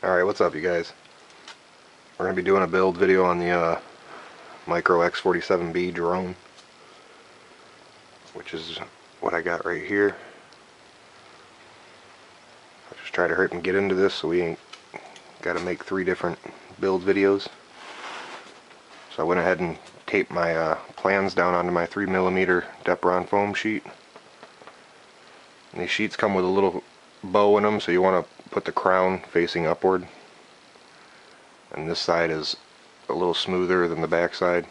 Alright, what's up you guys? We're going to be doing a build video on the Micro X47B drone, which is what I got right here. I'll just try to hurry and get into this so we ain't got to make 3 different build videos. So I went ahead and taped my plans down onto my 3mm Depron foam sheet. And these sheets come with a little bow in them, so you want to put the crown facing upward. And this side is a little smoother than the back side.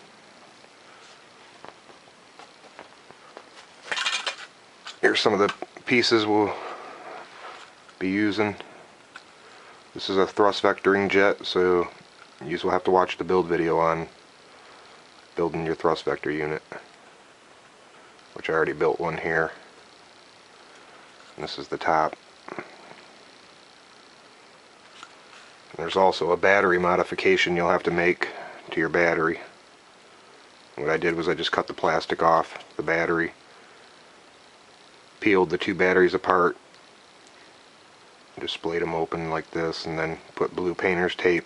Here's some of the pieces we'll be using. This is a thrust vectoring jet, so you will have to watch the build video on building your thrust vector unit, which I already built one here. And this is the top. There's also a battery modification you'll have to make to your battery. What I did was I just cut the plastic off the battery, peeled the 2 batteries apart, just splayed them open like this, and then put blue painter's tape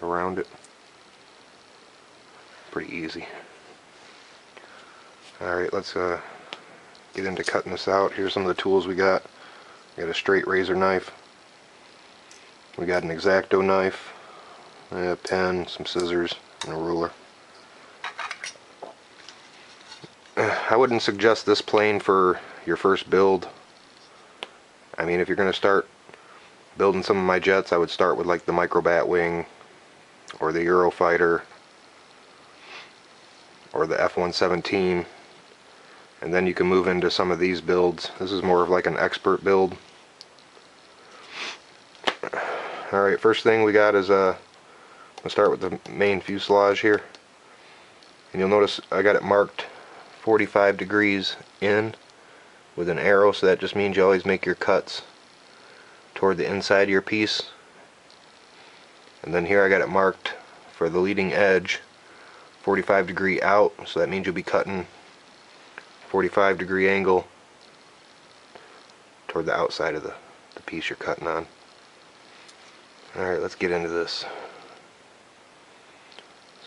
around it. Pretty easy. Alright, let's get into cutting this out. Here's some of the tools we got. We got a straight razor knife. We got an X-Acto knife, a pen, some scissors, and a ruler. I wouldn't suggest this plane for your first build. I mean, if you're going to start building some of my jets, I would start with like the Micro Batwing or the Eurofighter or the F-117, and then you can move into some of these builds. This is more of like an expert build. Alright, first thing we got is we'll start with the main fuselage here. And you'll notice I got it marked 45 degrees in with an arrow, so that just means you always make your cuts toward the inside of your piece. And then here I got it marked for the leading edge 45 degree out, so that means you'll be cutting 45 degree angle toward the outside of the piece you're cutting on. Alright, let's get into this.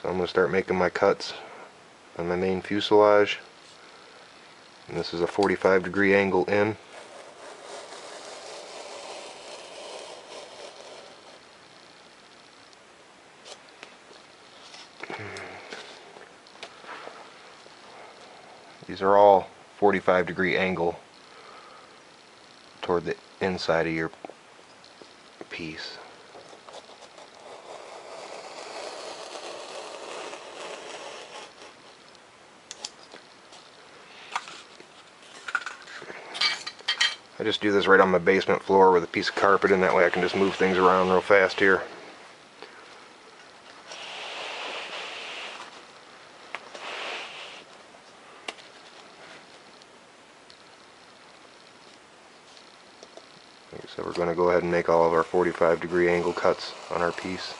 So I'm going to start making my cuts on my main fuselage. And this is a 45 degree angle in. These are all 45 degree angle toward the inside of your piece. I just do this right on my basement floor with a piece of carpet, and that way I can just move things around real fast here. So we're going to go ahead and make all of our 45 degree angle cuts on our piece.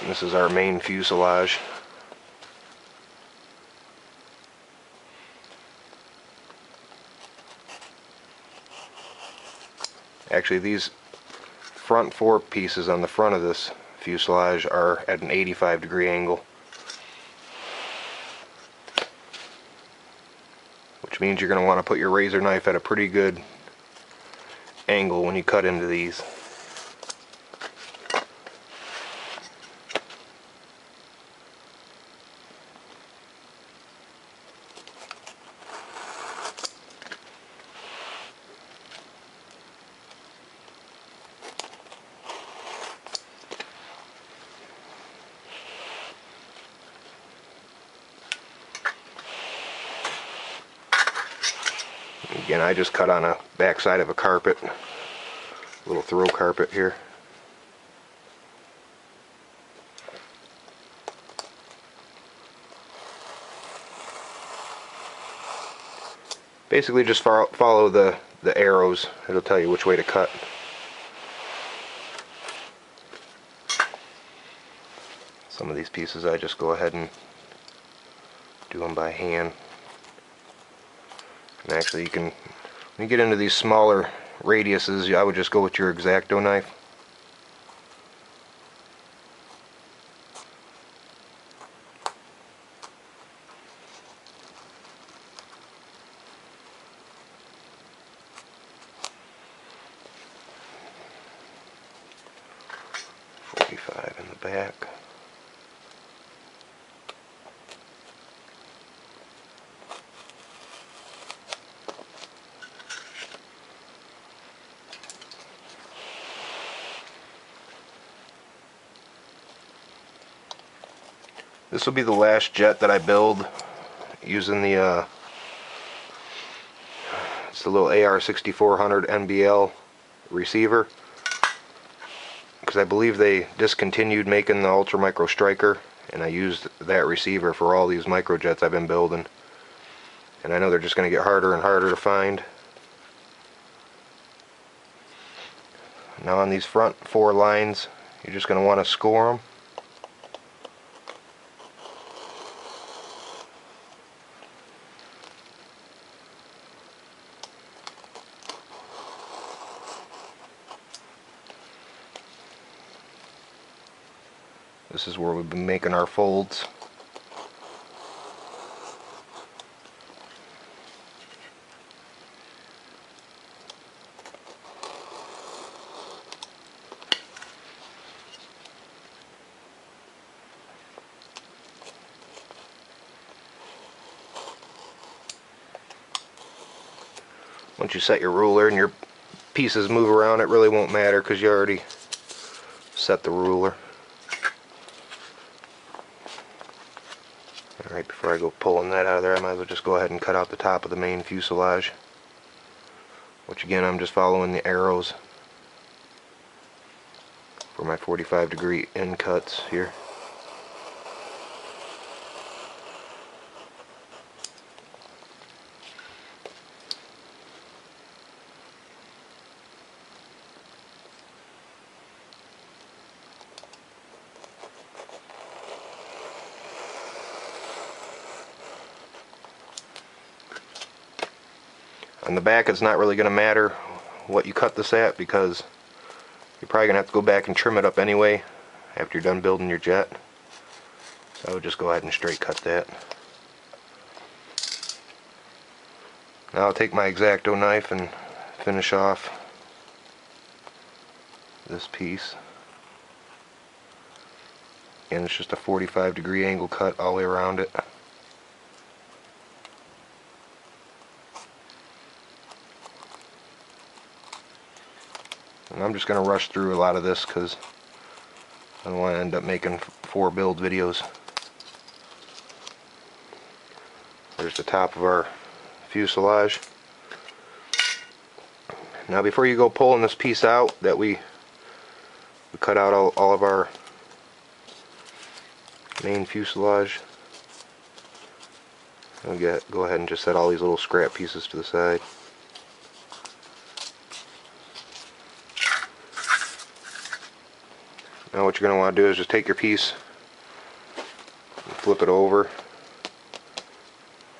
And this is our main fuselage. Actually, these front 4 pieces on the front of this fuselage are at an 85 degree angle, which means you're going to want to put your razor knife at a pretty good angle when you cut into these. Again, I just cut on a backside of a carpet, a little throw carpet here. Basically just follow the arrows. It'll tell you which way to cut. Some of these pieces I just go ahead and do them by hand. And actually you can When you get into these smaller radiuses, I would just go with your X-Acto knife. In the back. This will be the last jet that I build using the it's the little AR6400 NBL receiver, because I believe they discontinued making the Ultra Micro Striker, and I used that receiver for all these microjets I've been building, and I know they're just going to get harder and harder to find. Now on these front 4 lines, you're just going to want to score them. This is where we've been making our folds. Once you set your ruler and your pieces move around, it really won't matter because you already set the ruler. Alright, before I go pulling that out of there, I might as well just go ahead and cut out the top of the main fuselage, which again, I'm just following the arrows for my 45-degree end cuts here. On the back, it's not really going to matter what you cut this at, because you're probably going to have to go back and trim it up anyway after you're done building your jet. So I would just go ahead and straight cut that. Now I'll take my X-Acto knife and finish off this piece. And it's just a 45-degree angle cut all the way around it. And I'm just going to rush through a lot of this because I don't want to end up making 4 build videos. There's the top of our fuselage. Now before you go pulling this piece out that we cut out all of our main fuselage, I'll go ahead and just set all these little scrap pieces to the side. Now what you're going to want to do is just take your piece and flip it over,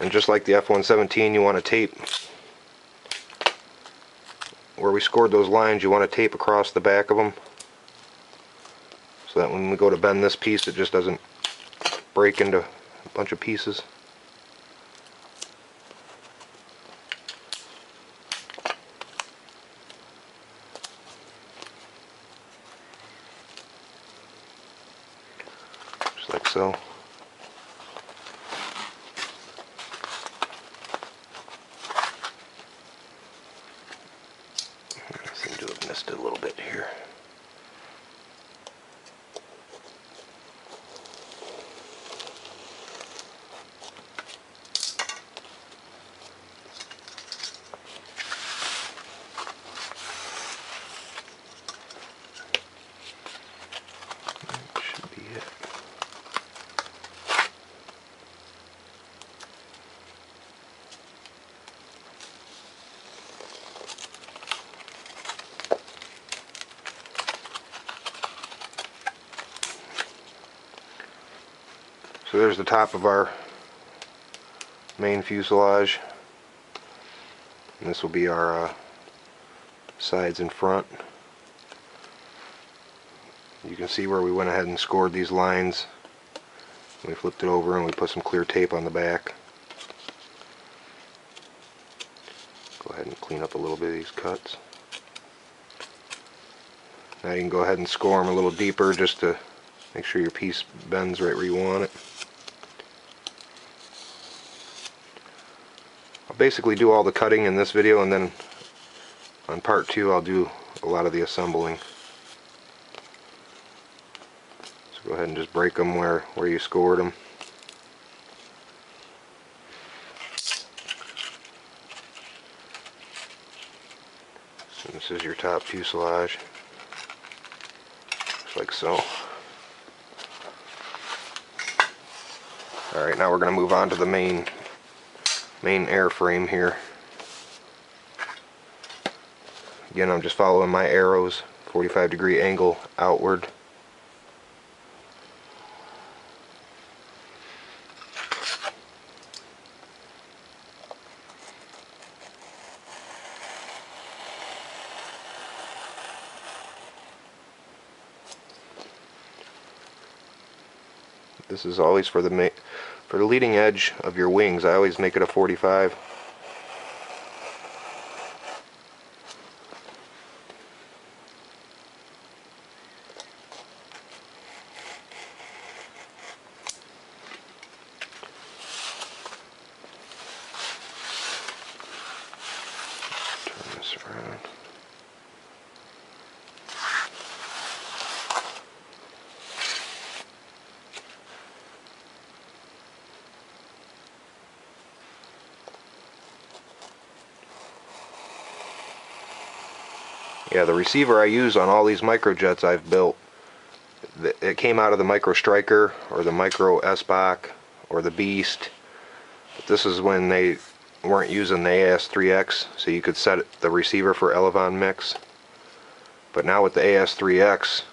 and just like the F-117, you want to tape where we scored those lines. You want to tape across the back of them so that when we go to bend this piece, it just doesn't break into a bunch of pieces. Just like so. I seem to have missed it a little bit here. So there's the top of our main fuselage. And this will be our sides and front. You can see where we went ahead and scored these lines. We flipped it over and we put some clear tape on the back. Go ahead and clean up a little bit of these cuts. Now you can go ahead and score them a little deeper just to make sure your piece bends right where you want it. I'll basically do all the cutting in this video, and then on part 2 I'll do a lot of the assembling. So go ahead and just break them where you scored them. So this is your top fuselage. Like so. Alright, now we're going to move on to the main airframe here. Again, I'm just following my arrows, 45-degree angle outward. This is always for the leading edge of your wings. I always make it a 45. Turn this around. Yeah, the receiver I use on all these microjets I've built, it came out of the Micro Striker or the Micro S-Bach or the Beast. But this is when they weren't using the AS3X, so you could set the receiver for Elevon mix. But now with the AS3X,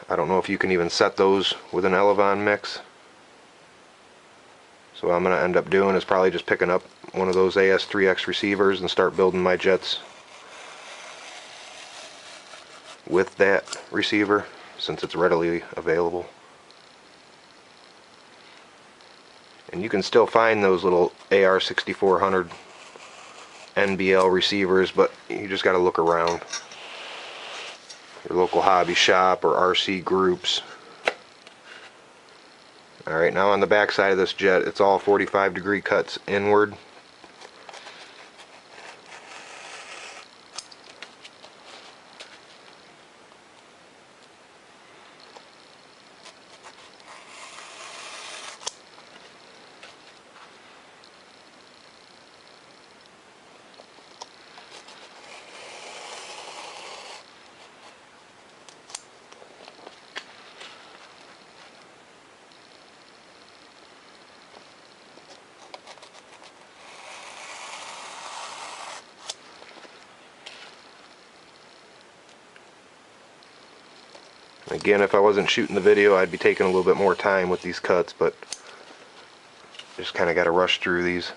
I don't know if you can even set those with an Elevon mix. So what I'm going to end up doing is probably just picking up one of those AS3X receivers and start building my jets with that receiver, since it's readily available. And you can still find those little AR6400 NBL receivers, but you just got to look around your local hobby shop or RC groups. Alright, now on the back side of this jet, it's all 45-degree cuts inward. Again, if I wasn't shooting the video, I'd be taking a little bit more time with these cuts, but just kind of got to rush through these.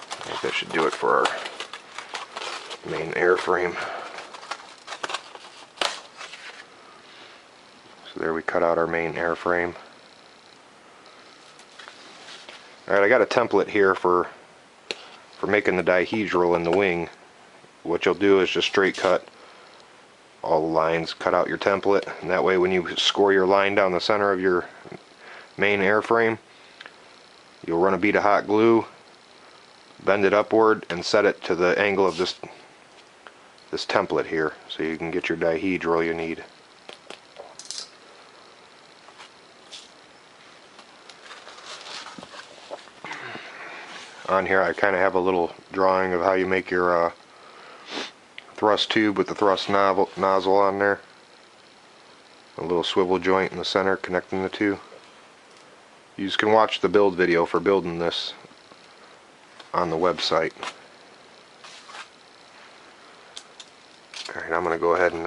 I think that should do it for our main airframe. So there we cut out our main airframe. Alright, I got a template here for making the dihedral in the wing. What you'll do is just straight cut all the lines, cut out your template, and that way when you score your line down the center of your main airframe, you'll run a bead of hot glue, bend it upward, and set it to the angle of this template here, so you can get your dihedral you need. On here I kind of have a little drawing of how you make your thrust tube with the thrust nozzle on there. A little swivel joint in the center connecting the two. You can watch the build video for building this on the website. Alright, I'm going to go ahead and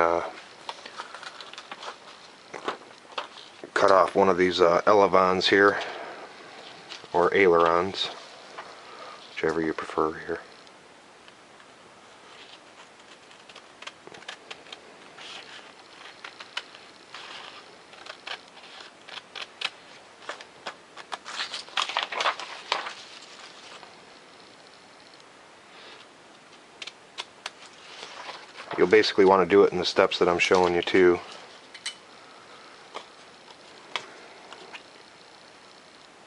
cut off one of these elevons here, or ailerons, whichever you prefer here. You'll basically want to do it in the steps that I'm showing you too.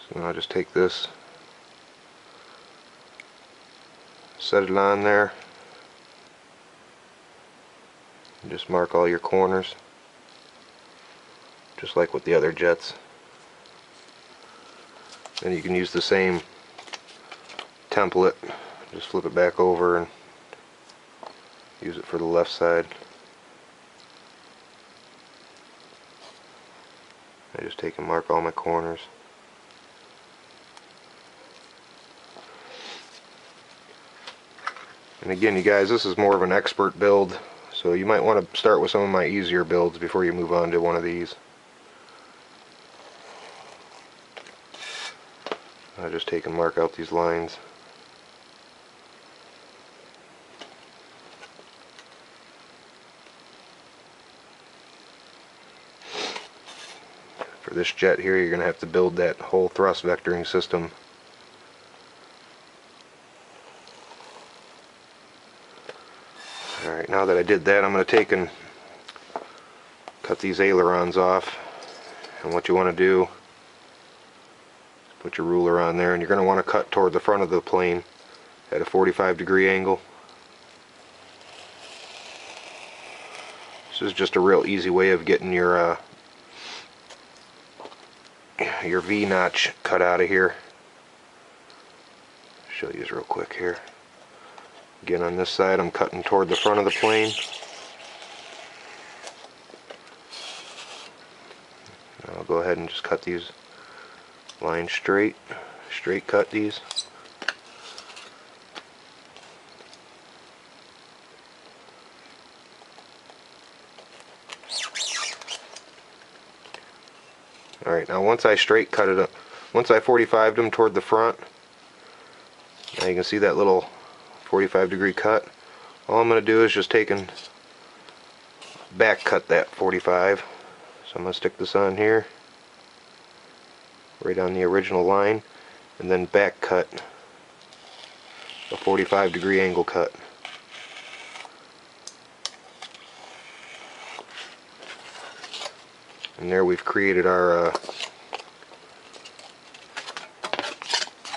So now I just take this, set it on there, and just mark all your corners, just like with the other jets. Then you can use the same template, just flip it back over and use it for the left side. I just take and mark all my corners. And again, you guys, this is more of an expert build, so you might want to start with some of my easier builds before you move on to one of these. I just take and mark out these lines. For this jet here, you're going to have to build that whole thrust vectoring system. Alright, now that I did that, I'm going to take and cut these ailerons off. And what you want to do is put your ruler on there, and you're going to want to cut toward the front of the plane at a 45-degree angle. This is just a real easy way of getting your V notch cut out of here. Show you this real quick here. Again, on this side I'm cutting toward the front of the plane. Now I'll go ahead and just cut these lines straight cut these. Alright, now once I straight cut it up, once I 45'd them toward the front, now you can see that little 45-degree cut. All I'm going to do is just take and back cut that 45. So I'm going to stick this on here, right on the original line, and then back cut a 45-degree angle cut. And there we've created our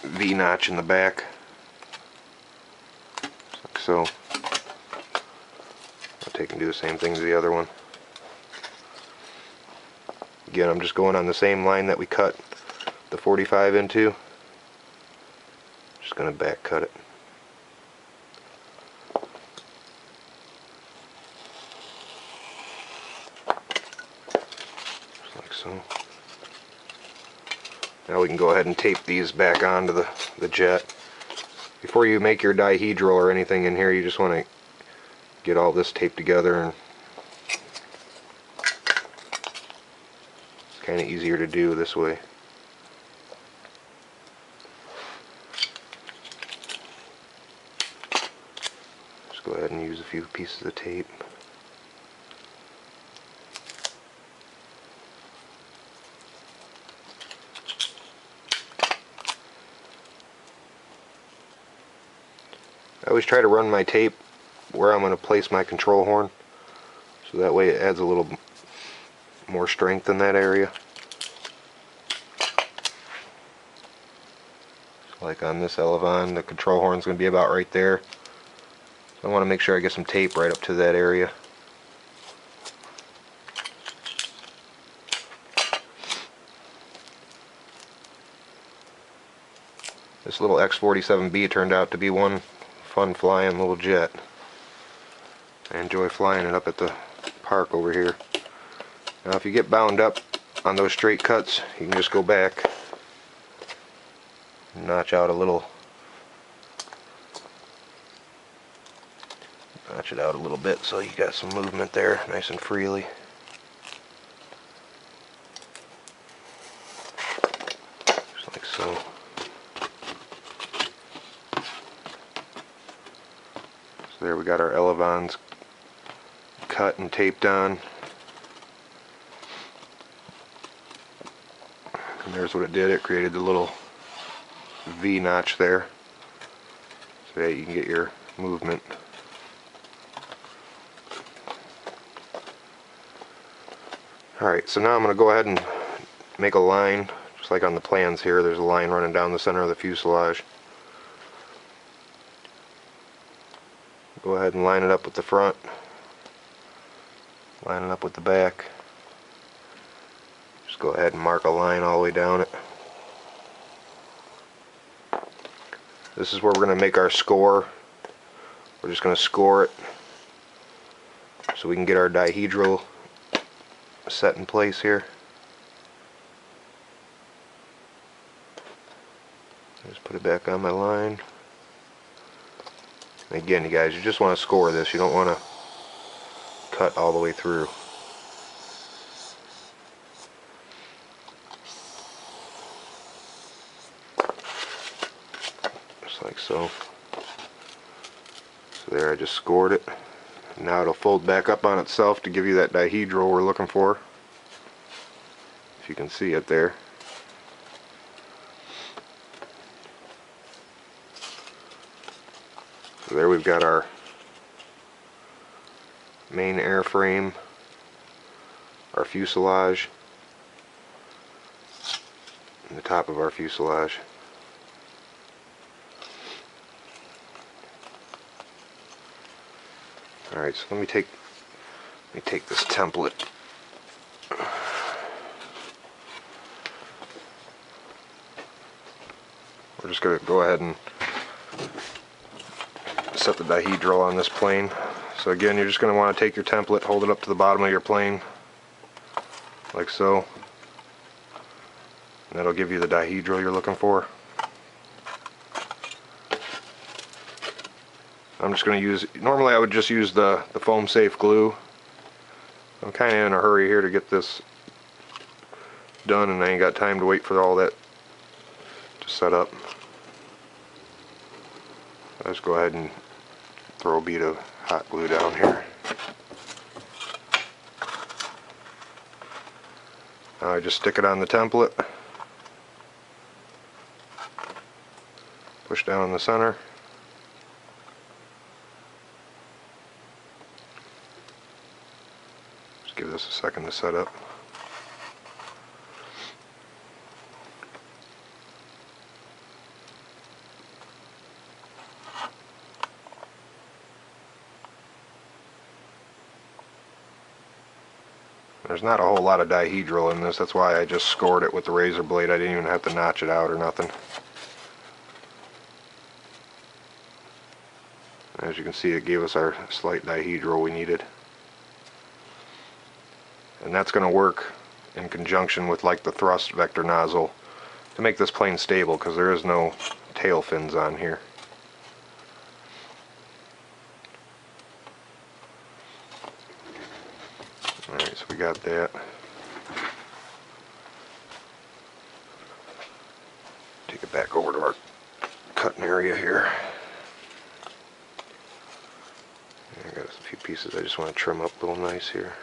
V notch in the back, like so. I'll take and do the same thing to the other one. Again, I'm just going on the same line that we cut the 45 into. Just going to back cut it. So now we can go ahead and tape these back onto the jet. Before you make your dihedral or anything in here, you just want to get all this taped together, and it's kind of easier to do this way. Just go ahead and use a few pieces of tape. I always try to run my tape where I'm going to place my control horn, so that way it adds a little more strength in that area. So like on this elevon, the control horn is going to be about right there. So I want to make sure I get some tape right up to that area. This little X-47B turned out to be one fun flying little jet. I enjoy flying it up at the park over here. Now if you get bound up on those straight cuts, you can just go back and notch out a little, notch it out a little bit so you got some movement there nice and freely. like so. So there we got our elevons cut and taped on. And there's what it did. It created the little V notch there, so that you can get your movement. Alright, so now I'm going to go ahead and make a line, just like on the plans here. There's a line running down the center of the fuselage. Go ahead and line it up with the front, line it up with the back. Just go ahead and mark a line all the way down it. This is where we're going to make our score. We're just going to score it so we can get our dihedral set in place here. Just put it back on my line. And again, you guys, you just want to score this. You don't want to cut all the way through. Just like so. So there, I just scored it. Now it'll fold back up on itself to give you that dihedral we're looking for. If you can see it there. So there we've got our main airframe, our fuselage, and the top of our fuselage. Alright, so let me take this template. We're just going to go ahead and set the dihedral on this plane. So again, you're just going to want to take your template, hold it up to the bottom of your plane, like so. And that'll give you the dihedral you're looking for. I'm just going to use, normally I would just use the foam safe glue. I'm kind of in a hurry here to get this done, and I ain't got time to wait for all that to set up. I'll just go ahead and throw a bead of hot glue down here. Now I just stick it on the template, push down in the center. Give this a second to set up. There's not a whole lot of dihedral in this, that's why I just scored it with the razor blade. I didn't even have to notch it out or nothing. As you can see, it gave us our slight dihedral we needed. And that's going to work in conjunction with like the thrust vector nozzle to make this plane stable, because there is no tail fins on here. Alright, so we got that. Take it back over to our cutting area here. I got a few pieces I just want to trim up a little nice here.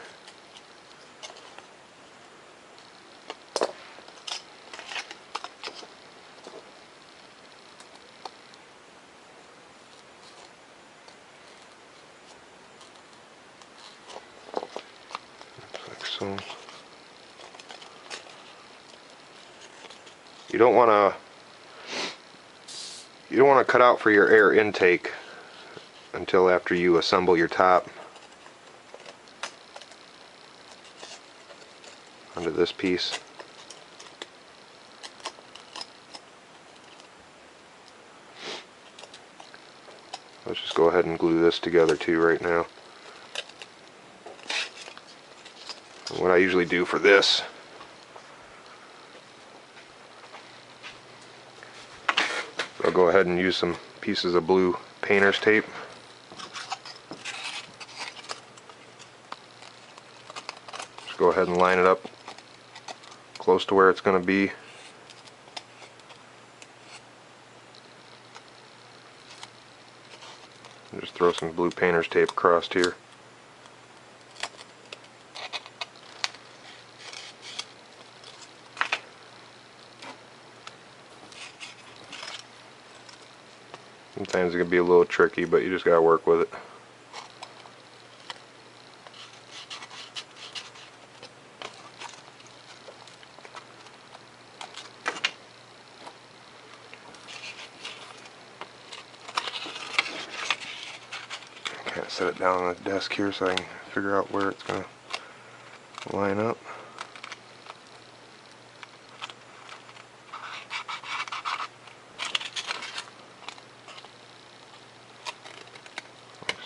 So you don't want to cut out for your air intake until after you assemble your top onto this piece. Let's just go ahead and glue this together too right now. What I usually do for this, I'll go ahead and use some pieces of blue painter's tape. Just go ahead and line it up close to where it's going to be. throw some blue painter's tape across here. Sometimes it can be a little tricky, but you just gotta work with it. Kind of set it down on the desk here so I can figure out where it's gonna line up.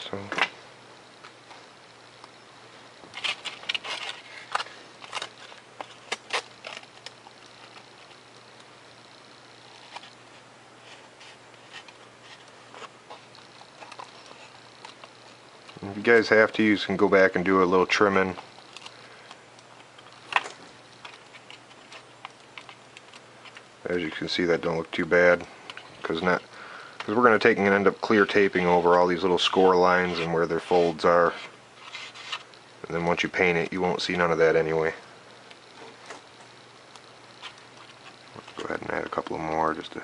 So. If you guys have to, you can go back and do a little trimming. As you can see, that don't look too bad because we're going to take and end up clear taping over all these little score lines and where their folds are. And then once you paint it, you won't see none of that anyway. Let's go ahead and add a couple more just to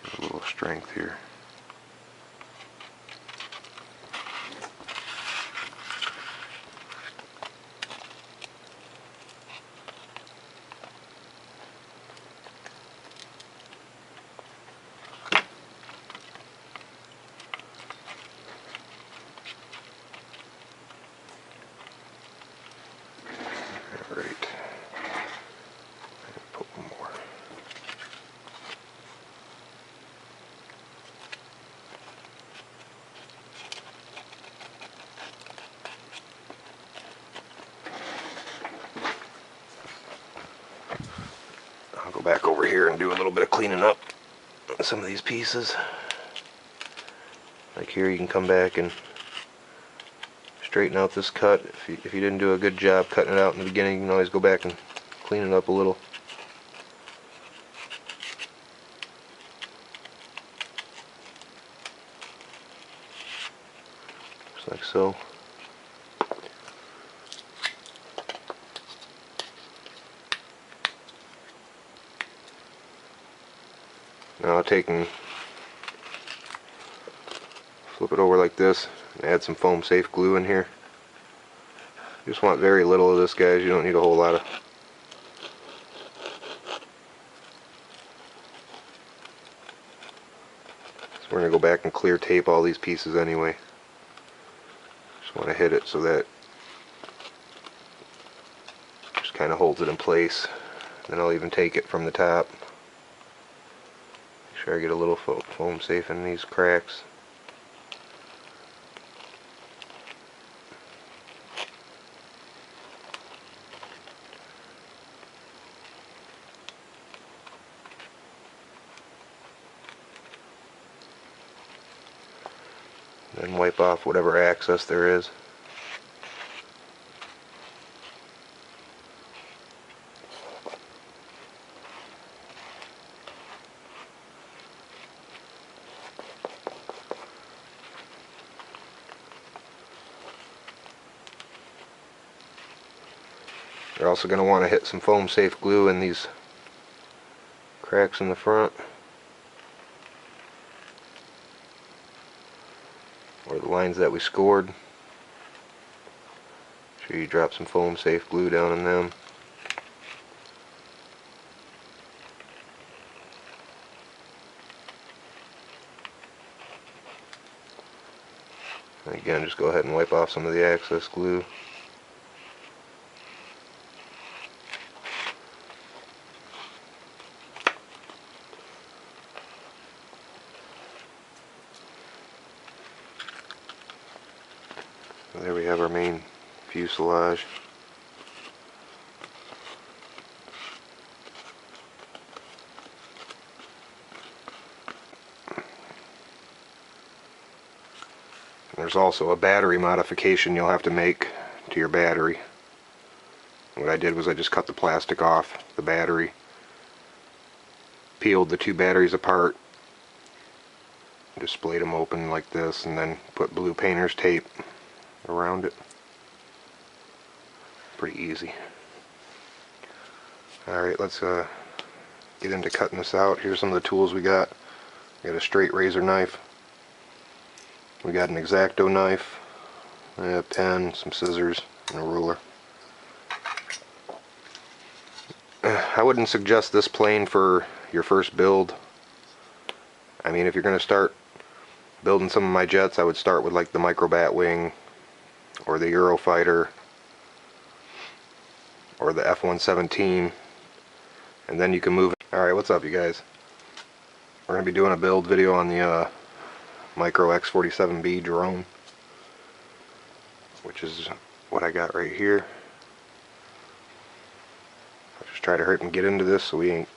give a little strength here. Alright. Put one more. I'll go back over here and do a little bit of cleaning up on some of these pieces. Like here, you can come back and straighten out this cut. If you didn't do a good job cutting it out in the beginning, you can always go back and clean it up a little. Just like so. Now I'll take and flip it over like this and add some foam safe glue in here. You just want very little of this, guys. You don't need a whole lot of. So we're going to go back and clear tape all these pieces anyway. Just want to hit it so that just kind of holds it in place. Then I'll even take it from the top. Make sure I get a little foam safe in these cracks. Then wipe off whatever excess there is. You're also going to want to hit some foam safe glue in these cracks in the front, or the lines that we scored. Make sure you drop some foam safe glue down in them. And again, just go ahead and wipe off some of the excess glue. There we have our main fuselage. There's also a battery modification you'll have to make to your battery. What I did was I just cut the plastic off the battery, peeled the two batteries apart, Just splayed them open like this and then put blue painter's tape around it. Pretty easy. Alright, let's get into cutting this out. Here's some of the tools we got. We got a straight razor knife. We got an X-Acto knife, a pen, some scissors, and a ruler. I wouldn't suggest this plane for your first build. I mean, if you're going to start building some of my jets, I would start with like the Micro Batwing or the Eurofighter or the F-117, and then you can move. Alright, what's up you guys? We're going to be doing a build video on the Micro X-47B drone, which is what I got right here. I'll just try to hurry and get into this so we ain't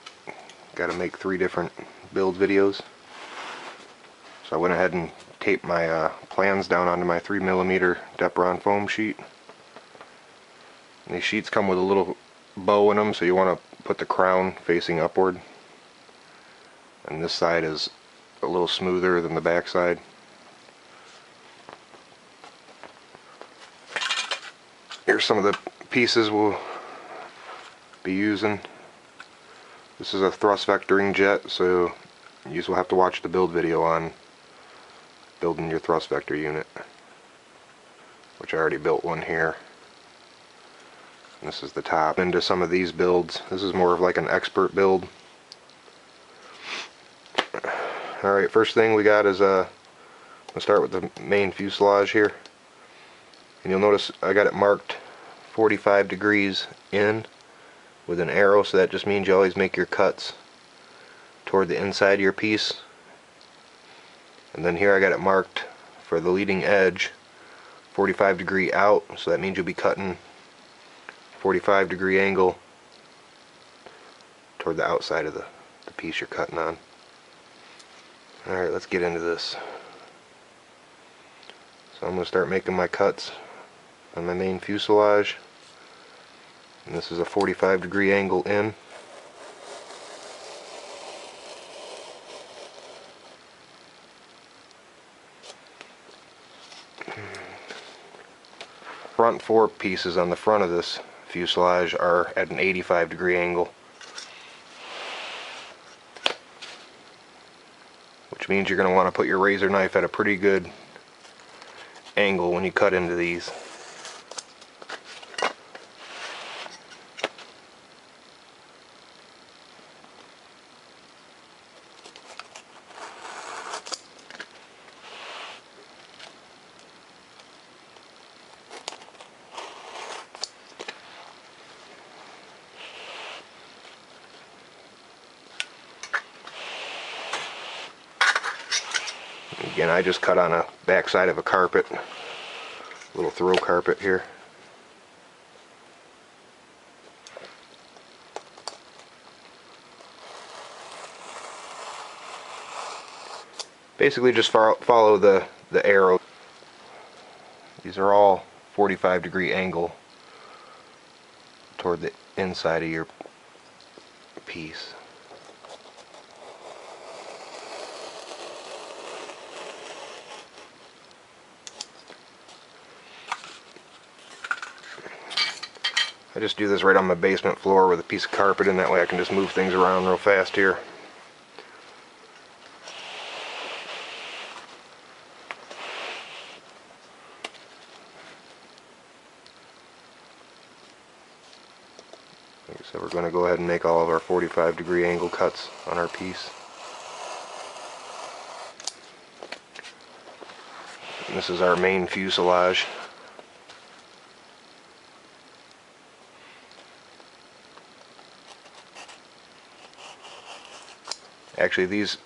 got to make 3 different build videos. So I went ahead and taped my plans down onto my 3mm Depron foam sheet. And these sheets come with a little bow in them, so you want to put the crown facing upward. And this side is a little smoother than the back side. Here's some of the pieces we'll be using. This is a thrust vectoring jet, so you will have to watch the build video on building your thrust vector unit, which I already built one here. And this is the top. Into some of these builds, this is more of like an expert build. Alright, first thing we got is we'll start with the main fuselage here. And you'll notice I got it marked 45 degrees in with an arrow, so that just means you always make your cuts toward the inside of your piece. And then here I got it marked for the leading edge 45 degree out, so that means you'll be cutting 45 degree angle toward the outside of the piece you're cutting on. Alright, let's get into this. So I'm going to start making my cuts on my main fuselage. And this is a 45 degree angle in. Front 4 pieces on the front of this fuselage are at an 85 degree angle, which means you're going to want to put your razor knife at a pretty good angle when you cut into these. Again, I just cut on a backside of a carpet, a little throw carpet here. Basically just follow the arrow. These are all 45 degree angle toward the inside of your piece. I just do this right on my basement floor with a piece of carpet, and that way I can just move things around real fast here. Like I said, we're going to go ahead and make all of our 45 degree angle cuts on our piece. And this is our main fuselage. Actually, these